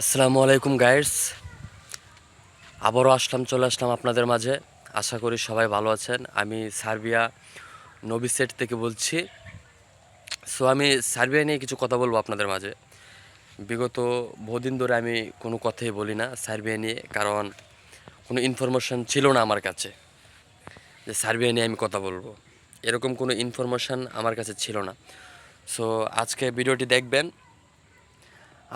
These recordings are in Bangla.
আসসালামু আলাইকুম গাইস, আবারও চলে আসলাম আপনাদের মাঝে। আশা করি সবাই ভালো আছেন। আমি সার্বিয়া নবি সেট থেকে বলছি। আমি সার্বিয়া নিয়ে কিছু কথা বলবো আপনাদের মাঝে। বিগত বহুদিন ধরে আমি কোনো কথাই বলি না সার্বিয়া নিয়ে, কারণ কোনো ইনফরমেশন ছিল না আমার কাছে যে সার্বিয়া নিয়ে আমি কথা বলবো। এরকম কোনো ইনফরমেশান আমার কাছে ছিল না। সো আজকে ভিডিওটি দেখবেন।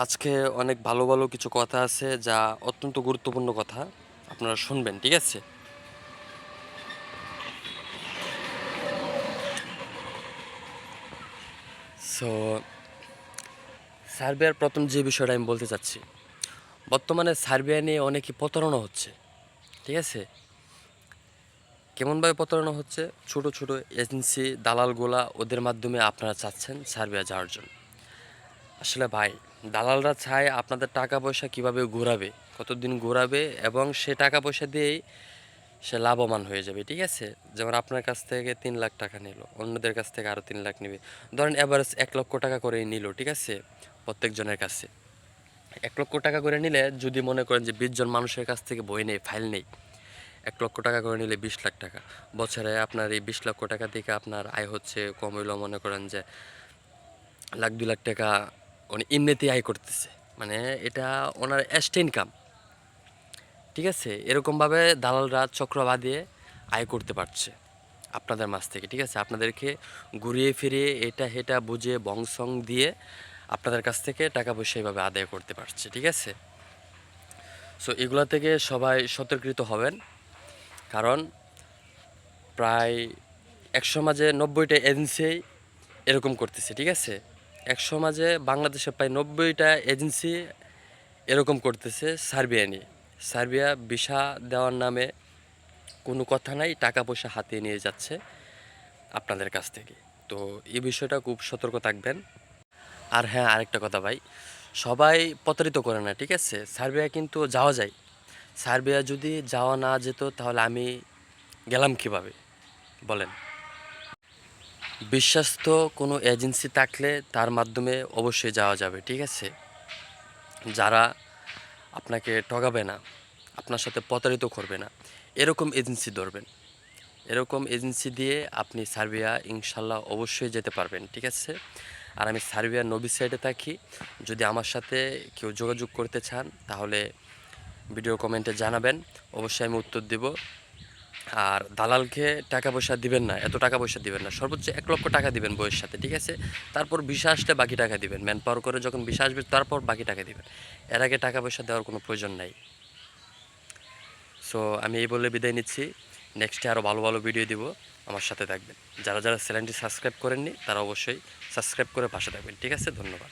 আজকে অনেক ভালো ভালো কিছু কথা আছে যা অত্যন্ত গুরুত্বপূর্ণ কথা, আপনারা শুনবেন, ঠিক আছে? সো সার্বিয়ার প্রথম যে বিষয়টা আমি বলতে চাচ্ছি, বর্তমানে সার্বিয়া নিয়ে অনেকই প্রতারণা হচ্ছে, ঠিক আছে? কেমনভাবে প্রতারণা হচ্ছে? ছোট ছোট এজেন্সি দালালগুলা, ওদের মাধ্যমে আপনারা চাচ্ছেন সার্বিয়া যাওয়ার জন্য। আসলে ভাই, দালালরা চায় আপনাদের টাকা পয়সা কিভাবে ঘোরাবে, কতদিন ঘোরাবে, এবং সে টাকা পয়সা দিয়েই সে লাভবান হয়ে যাবে, ঠিক আছে? যেমন আপনার কাছ থেকে 3 লাখ টাকা নিল, অন্যদের কাছ থেকে আরও 3 লাখ নেবে। ধরেন অ্যাভারেজ 1 লক্ষ টাকা করেই নিল, ঠিক আছে? প্রত্যেকজনের কাছে 1 লক্ষ টাকা করে নিলে, যদি মনে করেন যে 20 জন মানুষের কাছ থেকে বই নেই, ফাইল নেই, 1 লক্ষ টাকা করে নিলে 20 লাখ টাকা। বছরে আপনার এই 20 লক্ষ টাকা থেকে আপনার আয় হচ্ছে কম হইলেও মনে করেন যে 1 লাখ 2 লাখ টাকা উনি এমনিতেই আয় করতেছে। মানে এটা ওনার এক্সট্রা ইনকাম, ঠিক আছে? এরকমভাবে দালালরা চক্র বাঁধিয়ে আয় করতে পারছে আপনাদের মাছ থেকে, ঠিক আছে? আপনাদেরকে ঘুরিয়ে ফিরিয়ে এটা হেটা বুঝে বংশং দিয়ে আপনাদের কাছ থেকে টাকা পয়সা এইভাবে আদায় করতে পারছে, ঠিক আছে? সো এগুলা থেকে সবাই সতর্কিত হবেন, কারণ প্রায় 100 মাঝে 90টা এজেন্সি এরকম করতেছে, ঠিক আছে? 100 মাঝে বাংলাদেশে প্রায় 90টা এজেন্সি এরকম করতেছে সার্বিয়া নিয়ে। সার্বিয়া ভিসা দেওয়ার নামে কোনো কথা নাই, টাকা পয়সা হাতিয়ে নিয়ে যাচ্ছে আপনাদের কাছ থেকে। তো এই বিষয়টা খুব সতর্ক থাকবেন। আর হ্যাঁ, আরেকটা কথা ভাই, সবাই প্রতারিত করে না, ঠিক আছে? সার্বিয়া কিন্তু যাওয়া যায়। সার্বিয়া যদি যাওয়া না যেত তাহলে আমি গেলাম কিভাবে বলেন? বিশ্বস্ত কোনো এজেন্সি থাকলে তার মাধ্যমে অবশ্যই যাওয়া যাবে, ঠিক আছে? যারা আপনাকে ঠকাবে না, আপনার সাথে প্রতারিত করবে না, এরকম এজেন্সি ধরবেন। এরকম এজেন্সি দিয়ে আপনি সার্বিয়া ইনশাল্লাহ অবশ্যই যেতে পারবেন, ঠিক আছে? আর আমি সার্বিয়ার নবী সাইডে থাকি। যদি আমার সাথে কেউ যোগাযোগ করতে চান তাহলে ভিডিও কমেন্টে জানাবেন, অবশ্যই আমি উত্তর দেব। আর দালালকে টাকা পয়সা দিবেন না, এত টাকা পয়সা দিবেন না, সর্বোচ্চ 1 লক্ষ টাকা দিবেন বইয়ের সাথে, ঠিক আছে? তারপর ভিসা আসলে বাকি টাকা দিবেন, ম্যান পাওয়ার করে যখন ভিসা আসবে তারপর বাকি টাকা দিবেন। এর আগে টাকা পয়সা দেওয়ার কোনো প্রয়োজন নাই। সো আমি এই বলে বিদায় নিচ্ছি। নেক্সটে আরও ভালো ভালো ভিডিও দিব, আমার সাথে থাকবেন। যারা যারা চ্যানেলটি সাবস্ক্রাইব করেননি তারা অবশ্যই সাবস্ক্রাইব করে পাশে থাকবেন, ঠিক আছে? ধন্যবাদ।